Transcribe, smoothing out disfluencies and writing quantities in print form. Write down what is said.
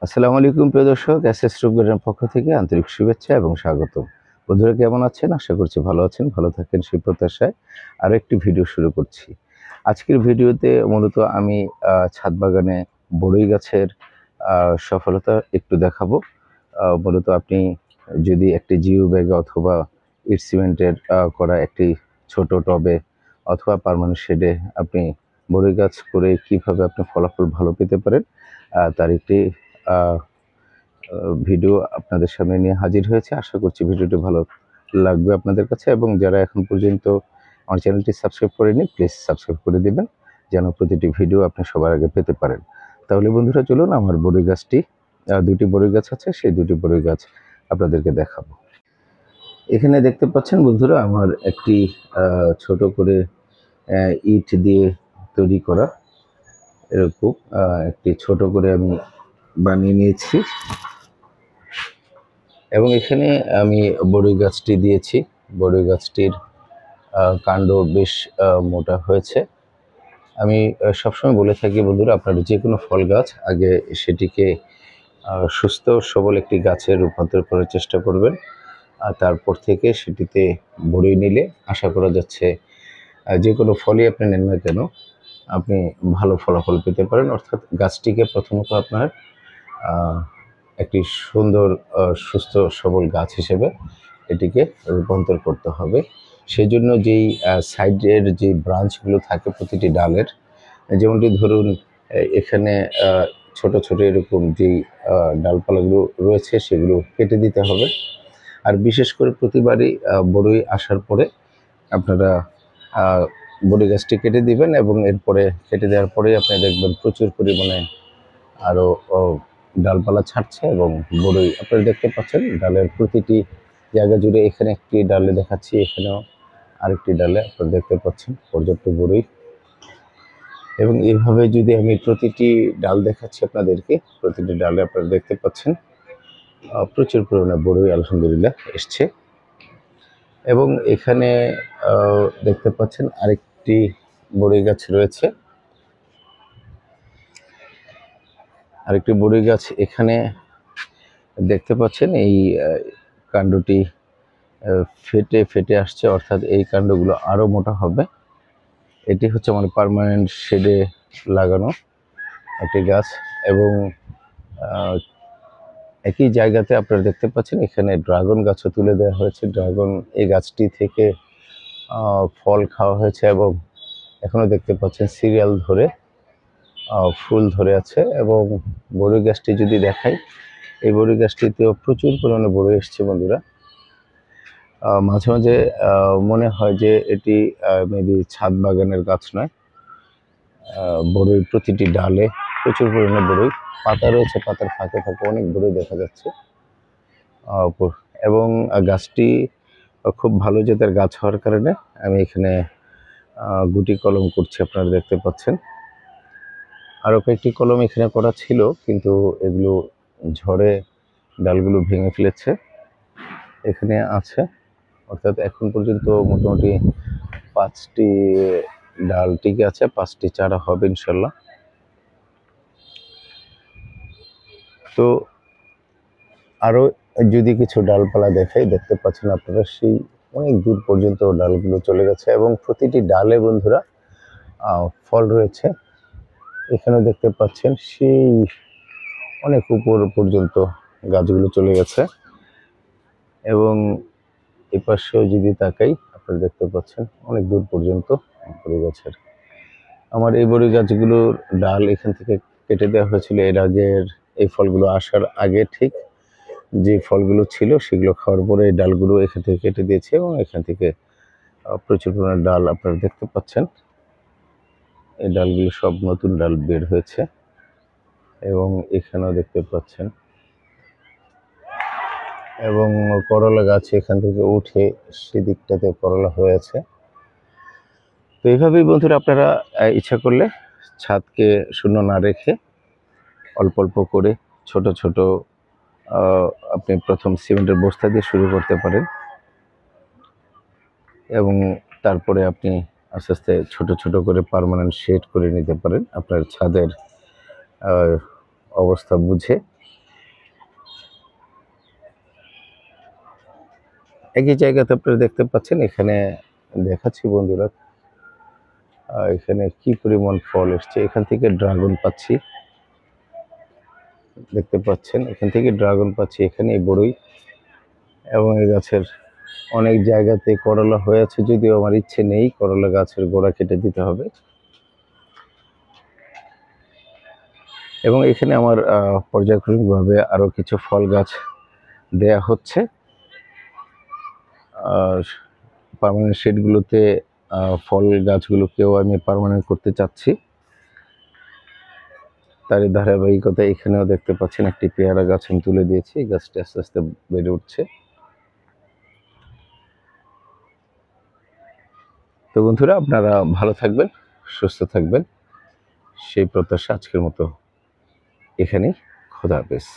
আসসালামু আলাইকুম প্রিয় দর্শক, এসএস রূপ গার্ডেনের পক্ষ থেকে আন্তরিক শুভেচ্ছা এবং স্বাগত। বন্ধুরা কেমন আছেন? আশা করছি ভালো আছেন, ভালো থাকেন সেই প্রত্যাশায় আরও একটি ভিডিও শুরু করছি। আজকের ভিডিওতে মূলত আমি ছাদ বাগানে বড়ই গাছের সফলতা একটু দেখাবো। মূলত আপনি যদি একটি জিও ব্যাগে অথবা ইট সিমেন্টের করা একটি ছোট টবে অথবা পার্মানেন্ট শেডে আপনি বড়ই গাছ করে কিভাবে আপনি ফলাফল ভালো পেতে পারেন তার একটি আহ, ভিডিও আপনাদের সামনে নিয়ে হাজির হয়েছে। আশা করছি ভিডিওটি ভালো লাগবে আপনাদের কাছে, এবং যারা এখন পর্যন্ত আমার চ্যানেলটি সাবস্ক্রাইব করেনি প্লিজ সাবস্ক্রাইব করে দিবেন, যেন প্রতিটি ভিডিও আপনি সবার আগে পেতে পারেন। তাহলে বন্ধুরা চলুন, আমার বড়ই গাছটি দুটি বড়ই গাছ আছে, সেই দুটি বড়ই গাছ আপনাদেরকে দেখাবো। এখানে দেখতে পাচ্ছেন বন্ধুরা, আমার একটি ছোট করে ইট দিয়ে তৈরি করা এরকম একটি ছোট করে আমি বানিয়ে নিয়েছি, এবং এখানে আমি বড়ই গাছটি দিয়েছি। বড়ই গাছটির কাণ্ড বেশ মোটা হয়েছে। আমি সবসময় বলে থাকি বন্ধুরা, আপনারা যে কোনো ফল গাছ আগে সেটিকে সুস্থ সবল একটি গাছে রূপান্তর করার চেষ্টা করবেন, আর তারপর থেকে সেটিতে বড়ই নিলে আশা করা যাচ্ছে যে কোনো ফলই আপনি নেন না কেন আপনি ভালো ফলাফল পেতে পারেন। অর্থাৎ গাছটিকে প্রথমত আপনার একটি সুন্দর সুস্থ সবল গাছ হিসেবে এটিকে রূপান্তর করতে হবে। সেই জন্য যেই সাইডের যে ব্রাঞ্চগুলো থাকে প্রতিটি ডালের, যেমনটি ধরুন এখানে ছোট ছোট এরকম যেই ডালপালাগুলো রয়েছে সেগুলো কেটে দিতে হবে। আর বিশেষ করে প্রতিবারই বড়ই আসার পরে আপনারা বড়ই গাছটি কেটে দিবেন, এবং এরপরে কেটে দেওয়ার পরেই আপনি দেখবেন প্রচুর পরিমাণে আরও ডালপালা ছাড়ছে, এবং বড়ই আপনারা দেখতে পাচ্ছেন ডালের প্রতিটি জায়গা জুড়ে। এখানে একটি ডালে দেখাচ্ছি, এখানেও আরেকটি ডালে আপনারা দেখতে পাচ্ছেন পর্যাপ্ত বড়ই। এবং এইভাবে যদি আমি প্রতিটি ডাল দেখাচ্ছি আপনাদেরকে, প্রতিটি ডালে আপনারা দেখতে পাচ্ছেন প্রচুর পরিমাণে বড়ই আলহামদুলিল্লাহ এসছে। এবং এখানে দেখতে পাচ্ছেন আরেকটি বড়ই গাছ রয়েছে, আরেকটি বড়ই গাছ এখানে দেখতে পাচ্ছেন। এই কাণ্ডটি ফেটে ফেটে আসছে, অর্থাৎ এই কাণ্ডগুলো আরও মোটা হবে। এটি হচ্ছে আমার পার্মানেন্ট শেডে লাগানো একটি গাছ, এবং একই জায়গাতে আপনারা দেখতে পাচ্ছেন এখানে ড্রাগন গাছও তুলে দেওয়া হয়েছে। ড্রাগন এই গাছটি থেকে ফল খাওয়া হয়েছে, এবং এখনও দেখতে পাচ্ছেন সিরিয়াল ধরে ফুল ধরে আছে। এবং বড়ই গাছটি যদি দেখাই, এই বড়ই গাছটিতেও প্রচুর পরিমাণে বড়ই এসছে বন্ধুরা। মাঝে মাঝে মনে হয় যে এটি মেবি ছাদ বাগানের গাছ নয়। বড়ই প্রতিটি ডালে প্রচুর পরিমাণে বড়ই, পাতা রয়েছে, পাতার ফাঁকে ফাঁকে অনেক বড়ই দেখা যাচ্ছে। এবং গাছটি খুব ভালো জাতের গাছ হওয়ার কারণে আমি এখানে গুটি কলম করছি, আপনারা দেখতে পাচ্ছেন। আরও কয়েকটি কলম এখানে করা ছিল, কিন্তু এগুলো ঝড়ে ডালগুলো ভেঙে ফেলেছে। এখানে আছে, অর্থাৎ এখন পর্যন্ত মোটামুটি 5টি ডাল টিকে আছে, 5টি চারা হবে ইনশাল্লাহ। তো আরও যদি কিছু ডালপালা দেখাই, দেখতে পাচ্ছেন আপনারা সেই অনেক দূর পর্যন্ত ডালগুলো চলে গেছে, এবং প্রতিটি ডালে বন্ধুরা ফল রয়েছে। এখানে দেখতে পাচ্ছেন সেই অনেক উপর পর্যন্ত গাছগুলো চলে গেছে, এবং এই পাশেও যদি তাকাই আপনারা দেখতে পাচ্ছেন অনেক দূর পর্যন্ত বড়ই গাছের। আমার এই বড়ই গাছগুলোর ডাল এখান থেকে কেটে দেওয়া হয়েছিল এর আগের এই ফলগুলো আসার আগে। ঠিক যে ফলগুলো ছিল সেগুলো খাওয়ার পরে এই ডালগুলো এখান থেকে কেটে দিয়েছে, এবং এখান থেকে প্রচুর পরিমাণে ডাল আপনারা দেখতে পাচ্ছেন। এই ডালগুলো সব নতুন ডাল বের হয়েছে, এবং এখানেও দেখতে পাচ্ছেন। এবং করলা গাছ এখান থেকে উঠে সেদিকটাতে করলা হয়েছে। তো এইভাবেই বন্ধুরা আপনারা ইচ্ছা করলে ছাদকে শূন্য না রেখে অল্প অল্প করে ছোট ছোট আপনি প্রথম সিমেন্টের বস্তা দিয়ে শুরু করতে পারেন, এবং তারপরে আপনি আস্তে আস্তে ছোট ছোট করে পার্মানেন্ট শেড করে নিতে পারেন আপনার ছাদের অবস্থা বুঝে একই জায়গাতে আপনারা দেখতে পাচ্ছেন। এখানে দেখাচ্ছি বন্ধুরা, এখানে কি পরিমাণ ফল এসছে। এখান থেকে ড্রাগন পাচ্ছি, দেখতে পাচ্ছেন এখান থেকে ড্রাগন পাচ্ছি, এখানে বড়ই এবং এই গাছের অনেক জায়গাতে করলা হয়েছে, যদিও আমার ইচ্ছে নেই, করলা গাছের গোড়া কেটে দিতে হবে। এবং এখানে আমার পর্যায়ক্রমিকভাবে আরও কিছু ফল গাছ দেয়া হচ্ছে। আর পার্মানেন্ট শেডগুলোতে ফল গাছগুলোকেও আমি পার্মানেন্ট করতে চাচ্ছি। তারই ধারাবাহিকতা এখানেও দেখতে পাচ্ছেন একটি পেয়ারা গাছ আমি তুলে দিয়েছি, এই গাছটি আস্তে আস্তে বেড়ে উঠছে। তো বন্ধুরা, আপনারা ভালো থাকবেন, সুস্থ থাকবেন, সেই প্রত্যাশা আজকের মতো এখানেই। খোদা হাফেজ।